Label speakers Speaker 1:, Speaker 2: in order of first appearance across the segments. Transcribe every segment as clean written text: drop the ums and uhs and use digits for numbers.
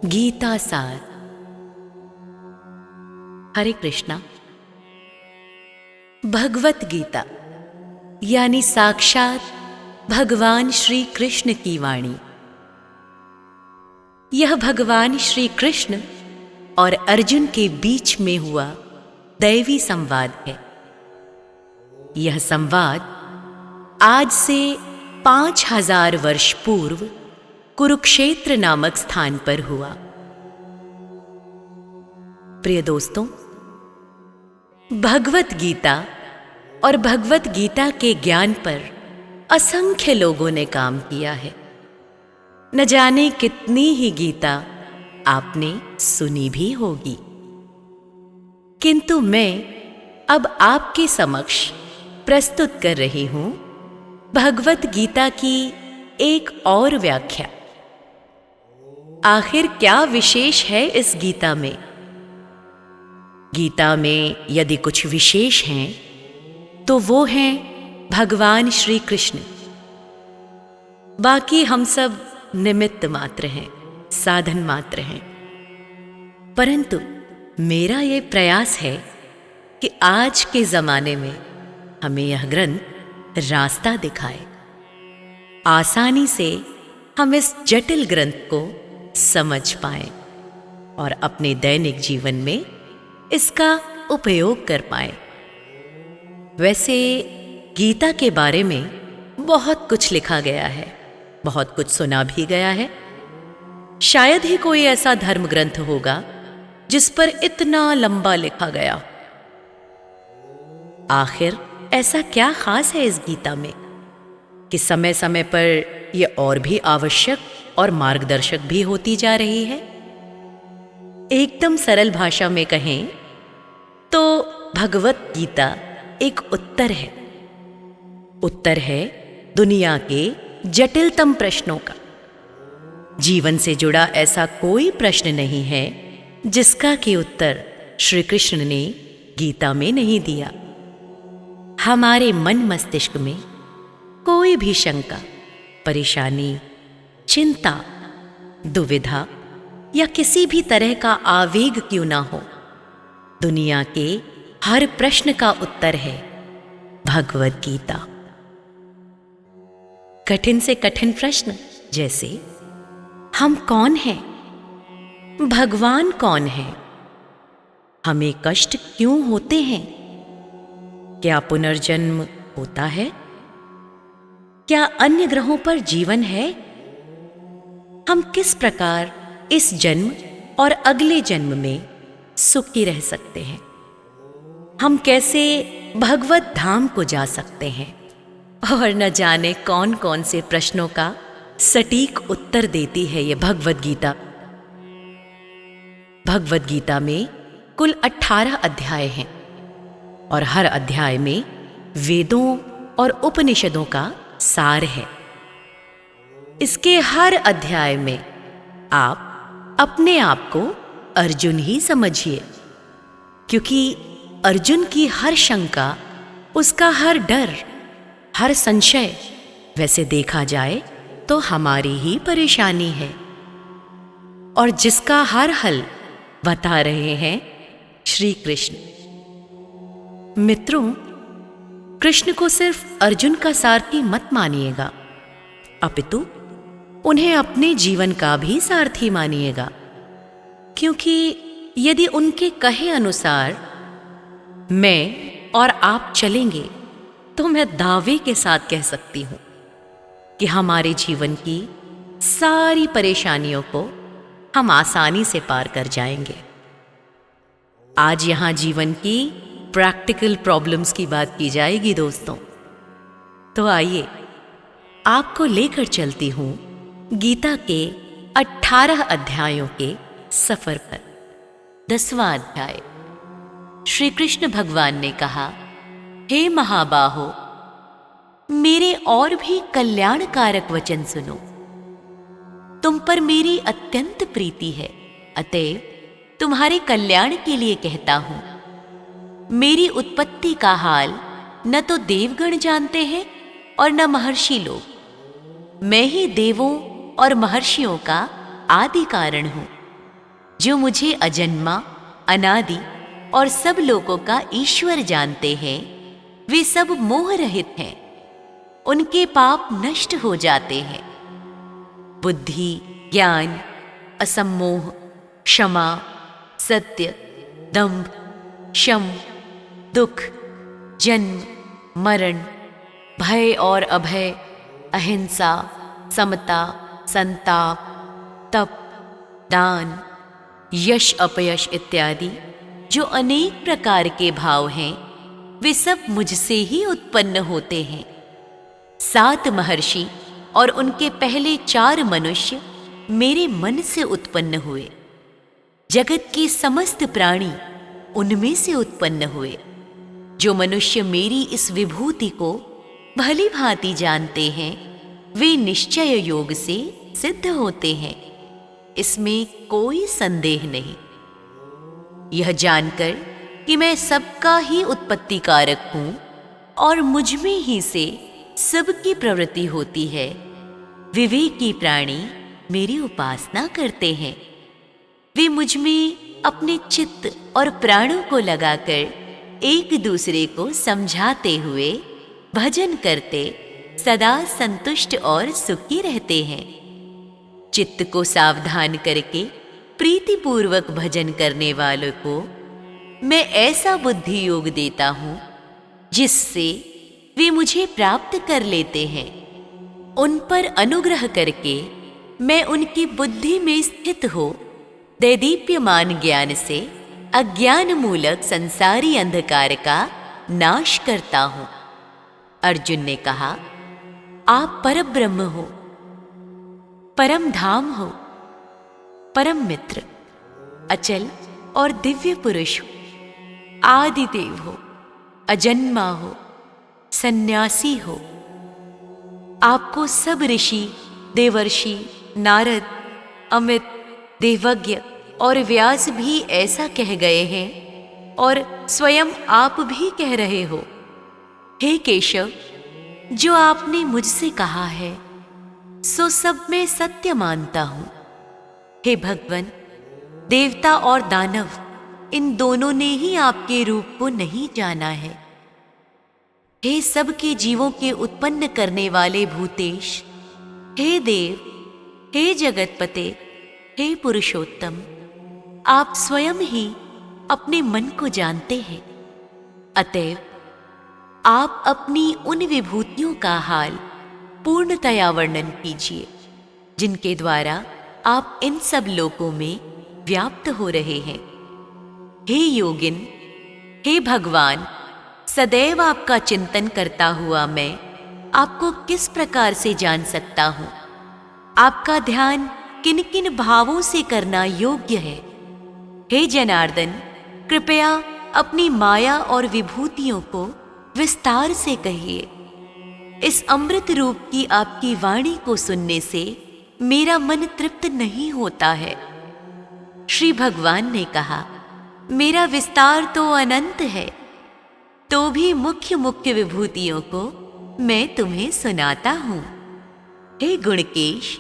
Speaker 1: गीता सार। हरे कृष्णा। भगवत गीता यानी साक्षात भगवान श्री कृष्ण की वाणी। यह भगवान श्री कृष्ण और अर्जुन के बीच में हुआ दैवी संवाद है। यह संवाद आज से 5000 वर्ष पूर्व कुरुक्षेत्र नामक स्थान पर हुआ। प्रिय दोस्तों, भगवत गीता और भगवत गीता के ज्ञान पर असंख्य लोगों ने काम किया है। न जाने कितनी ही गीता आपने सुनी भी होगी, किंतु मैं अब आपके समक्ष प्रस्तुत कर रही हूं भगवत गीता की एक और व्याख्या। आखिर क्या विशेष है इस गीता में? गीता में यदि कुछ विशेष हैं तो वो हैं भगवान श्री कृष्ण। बाकी हम सब निमित्त मात्र हैं, साधन मात्र हैं। परंतु मेरा ये प्रयास है कि आज के जमाने में हमें यह ग्रंथ रास्ता दिखाए। आसानी से हम इस जटिल ग्रंथ को समझ पाएं और अपने दैनिक जीवन में इसका उपयोग कर पाएं। वैसे गीता के बारे में बहुत कुछ लिखा गया है, बहुत कुछ सुना भी गया है। शायद ही कोई ऐसा धर्म ग्रंथ होगा जिस पर इतना लंबा लिखा गया। आखिर ऐसा क्या खास है इस गीता में कि समय समय पर यह और भी आवश्यक और मार्गदर्शक भी होती जा रही है? एकदम सरल भाषा में कहें तो भगवत गीता एक उत्तर है। उत्तर है दुनिया के जटिलतम प्रश्नों का। जीवन से जुड़ा ऐसा कोई प्रश्न नहीं है जिसका कि उत्तर श्री कृष्ण ने गीता में नहीं दिया। हमारे मन मस्तिष्क में कोई भी शंका, परेशानी, चिंता, दुविधा या किसी भी तरह का आवेग क्यों ना हो, दुनिया के हर प्रश्न का उत्तर है भगवत गीता। कठिन से कठिन प्रश्न जैसे हम कौन हैं, भगवान कौन है, हमें कष्ट क्यों होते हैं, क्या पुनर्जन्म होता है, क्या अन्य ग्रहों पर जीवन है, हम किस प्रकार इस जन्म और अगले जन्म में सुखी रह सकते हैं, हम कैसे भगवत धाम को जा सकते हैं, और न जाने कौन कौन से प्रश्नों का सटीक उत्तर देती है यह भगवत गीता। भगवत गीता में कुल 18 अध्याय हैं और हर अध्याय में वेदों और उपनिषदों का सार है। इसके हर अध्याय में आप अपने आप को अर्जुन ही समझिए, क्योंकि अर्जुन की हर शंका, उसका हर डर, हर संशय वैसे देखा जाए तो हमारी ही परेशानी है, और जिसका हर हल बता रहे हैं श्री कृष्ण। मित्रों, कृष्ण को सिर्फ अर्जुन का सारथी मत मानिएगा, अपितु उन्हें अपने जीवन का भी सारथी मानिएगा, क्योंकि यदि उनके कहे अनुसार मैं और आप चलेंगे तो मैं दावे के साथ कह सकती हूं कि हमारे जीवन की सारी परेशानियों को हम आसानी से पार कर जाएंगे। आज यहां जीवन की प्रैक्टिकल प्रॉब्लम्स की बात की जाएगी दोस्तों। तो आइए आपको लेकर चलती हूं गीता के 18 अध्यायों के सफर पर। 10वां अध्याय। श्री कृष्ण भगवान ने कहा, हे महाबाहो, मेरे और भी कल्याणकारक वचन सुनो। तुम पर मेरी अत्यंत प्रीति है, अतएव तुम्हारे कल्याण के लिए कहता हूं। मेरी उत्पत्ति का हाल न तो देवगण जानते हैं और न महर्षि लोग। मैं ही देवों और महर्षियों का आदि कारण हूं। जो मुझे अजन्मा, अनादि और सब लोगों का ईश्वर जानते हैं, वे सब मोह रहित हैं। उनके पाप नष्ट हो जाते हैं। बुद्धि, ज्ञान, असम्मोह, क्षमा, सत्य, दंभ, शम, दुख, जन्म, मरण, भय और अभय, अहिंसा, समता, संताप, तप, दान, यश अपयश इत्यादि जो अनेक प्रकार के भाव हैं, वे सब मुझसे ही उत्पन्न होते हैं। 7 महर्षि और उनके पहले 4 मनुष्य मेरे मन से उत्पन्न हुए। जगत के समस्त प्राणी उनमें से उत्पन्न हुए। जो मनुष्य मेरी इस विभूति को भली भांति जानते हैं, वे निश्चय योग से सिद्ध होते हैं। इसमें कोई संदेह नहीं। यह जानकर कि मैं सबका ही उत्पत्ति कारक हूं और मुझ में ही से सबकी प्रवृत्ति होती है, विवेकी प्राणी मेरी उपासना करते हैं। वे मुझ में अपने चित्त और प्राणों को लगाकर एक दूसरे को समझाते हुए भजन करते सदा संतुष्ट और सुखी रहते हैं। चित्त को सावधान करके प्रीतिपूर्वक भजन करने वालों को मैं ऐसा बुद्धि योग देता हूं जिससे वे मुझे प्राप्त कर लेते हैं। उन पर अनुग्रह करके मैं उनकी बुद्धि में स्थित हो दैदीप्यमान ज्ञान से अज्ञान मूलक संसारी अंधकार का नाश करता हूं। अर्जुन ने कहा, आप परब्रह्म हो, परम धाम हो, परम मित्र, अचल और दिव्य पुरुष हो, आदि देव हो, अजन्मा हो, सन्यासी हो। आपको सब ऋषि, देवर्षि, नारद, अमित, देवज्ञ और व्यास भी ऐसा कह गए हैं और स्वयं आप भी कह रहे हो। हे केशव, जो आपने मुझसे कहा है सो सब मैं सत्य मानता हूं। हे भगवन, देवता और दानव इन दोनों ने ही आपके रूप को नहीं जाना है। हे सबके जीवों के उत्पन्न करने वाले भूतेश, हे देव, हे जगतपते, हे पुरुषोत्तम, आप स्वयं ही अपने मन को जानते हैं। अतएव आप अपनी उन विभूतियों का हाल पूर्णतया वर्णन कीजिए जिनके द्वारा आप इन सब लोकों में व्याप्त हो रहे हैं। हे योगिन, हे भगवान, सदैव आपका चिंतन करता हुआ मैं आपको किस प्रकार से जान सकता हूं? आपका ध्यान किन किन भावों से करना योग्य है? हे जनार्दन, कृपया अपनी माया और विभूतियों को विस्तार से कहिए। इस अमृत रूप की आपकी वाणी को सुनने से मेरा मन तृप्त नहीं होता है। श्री भगवान ने कहा, मेरा विस्तार तो अनंत है, तो भी मुख्य मुख्य विभूतियों को मैं तुम्हें सुनाता हूं। हे गुणकेश,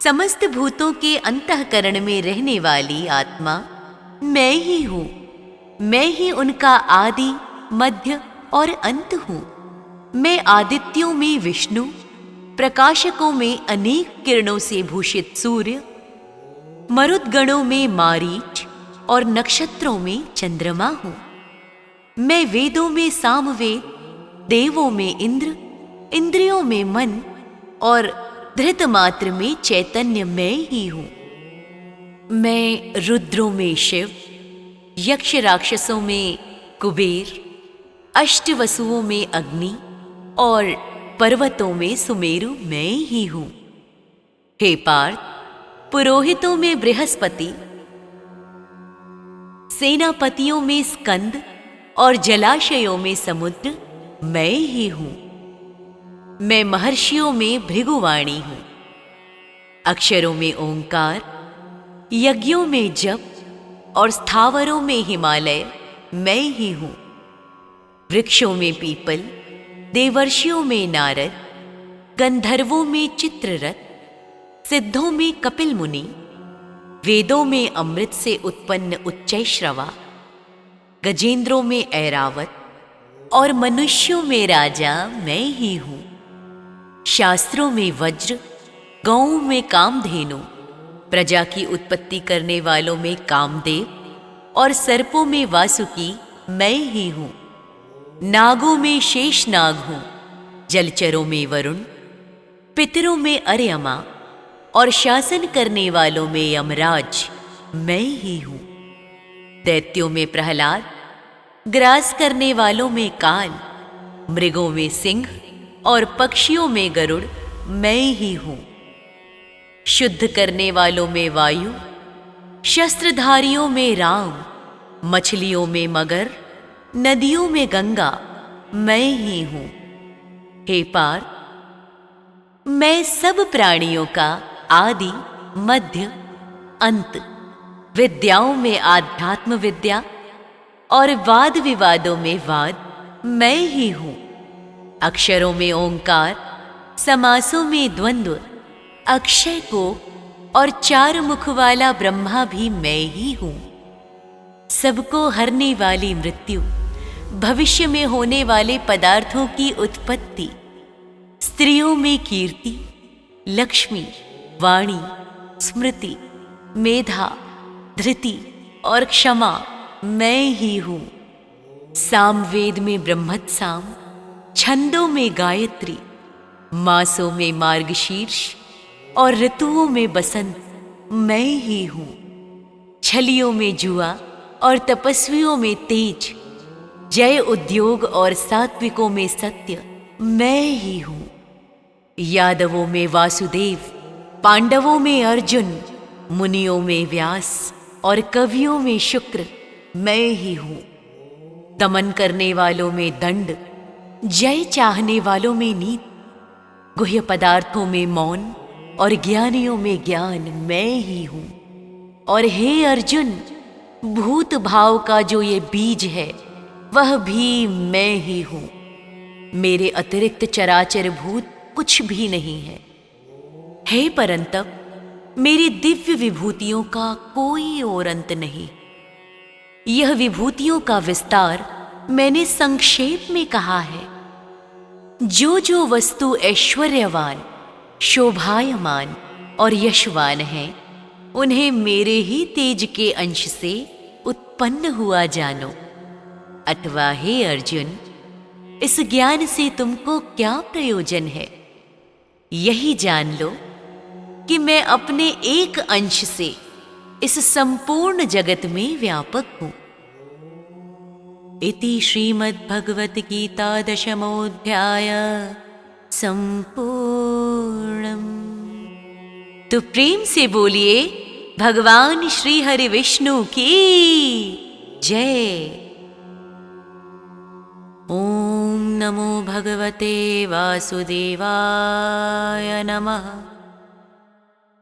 Speaker 1: समस्त भूतों के अंतःकरण में रहने वाली आत्मा मैं ही हूं। मैं ही उनका आदि, मध्य और अंत हूं। मैं आदित्यों में विष्णु, प्रकाशकों में अनेक किरणों से भूषित सूर्य, मरुद्गणों में मारीच और नक्षत्रों में चंद्रमा हूं। मैं वेदों में सामवेद, देवों में इंद्र, इंद्रियों में मन और धृत मात्र में चैतन्य मैं ही हूं। मैं रुद्रों में शिव, यक्ष राक्षसों में कुबेर, अष्टवसुओं में अग्नि और पर्वतों में सुमेरु मैं ही हूं। हे पार्थ, पुरोहितों में बृहस्पति, सेनापतियों में स्कंद और जलाशयों में समुद्र मैं ही हूं। मैं महर्षियों में भृगुवाणी हूं, अक्षरों में ओंकार, यज्ञों में जप और स्थावरों में हिमालय मैं ही हूं। वृक्षों में पीपल, देवर्षियों में नारद, गंधर्वों में चित्ररथ, सिद्धों में कपिल मुनि, वेदों में अमृत से उत्पन्न उच्चै श्रवा, गजेंद्रों में ऐरावत और मनुष्यों में राजा मैं ही हूं। शास्त्रों में वज्र, गौओं में कामधेनु, प्रजा की उत्पत्ति करने वालों में कामदेव और सर्पों में वासुकी मैं ही हूं। नागों में शेषनाग हूं, जलचरों में वरुण, पितरों में अर्यमा और शासन करने वालों में यमराज मैं ही हूं। दैत्यों में प्रहलाद, ग्रास करने वालों में काल, मृगों में सिंह और पक्षियों में गरुड़ मैं ही हूं। शुद्ध करने वालों में वायु, शस्त्रधारियों में राम, मछलियों में मगर, नदियों में गंगा मैं ही हूं। हे पार, मैं सब प्राणियों का आदि, मध्य, अंत, विद्याओं में आध्यात्म विद्या और वाद विवादों में वाद मैं ही हूं। अक्षरों में ओंकार, समासों में द्वंद्व, अक्षय को और चार मुख वाला ब्रह्मा भी मैं ही हूं। सबको हरने वाली मृत्यु, भविष्य में होने वाले पदार्थों की उत्पत्ति, स्त्रियों में कीर्ति, लक्ष्मी, वाणी, स्मृति, मेधा, धृति और क्षमा मैं ही हूं। सामवेद में ब्रह्मत्साम, छंदों में गायत्री, मासों में मार्गशीर्ष और ऋतुओं में बसंत मैं ही हूं। छलियों में जुआ और तपस्वियों में तेज, जय उद्योग और सात्विकों में सत्य मैं ही हूं। यादवों में वासुदेव, पांडवों में अर्जुन, मुनियों में व्यास और कवियों में शुक्र मैं ही हूं। दमन करने वालों में दंड, जय चाहने वालों में नीति, गुह्य पदार्थों में मौन और ज्ञानियों में ज्ञान मैं ही हूं। और हे अर्जुन, भूत भाव का जो ये बीज है वह भी मैं ही हूं। मेरे अतिरिक्त चराचर भूत कुछ भी नहीं है। हे परंतप, मेरी दिव्य विभूतियों का कोई और अंत नहीं। यह विभूतियों का विस्तार मैंने संक्षेप में कहा है। जो जो वस्तु ऐश्वर्यवान, शोभायमान और यशवान है, उन्हें मेरे ही तेज के अंश से उत्पन्न हुआ जानो। अथवा हे अर्जुन, इस ज्ञान से तुमको क्या प्रयोजन है? यही जान लो कि मैं अपने एक अंश से इस संपूर्ण जगत में व्यापक हूं। इति श्रीमद्भगवत गीता दशमोऽध्याय संपूर्णम्। तो प्रेम से बोलिए भगवान श्री हरि विष्णु की जय। ओम नमो भगवते वासुदेवाय नमः।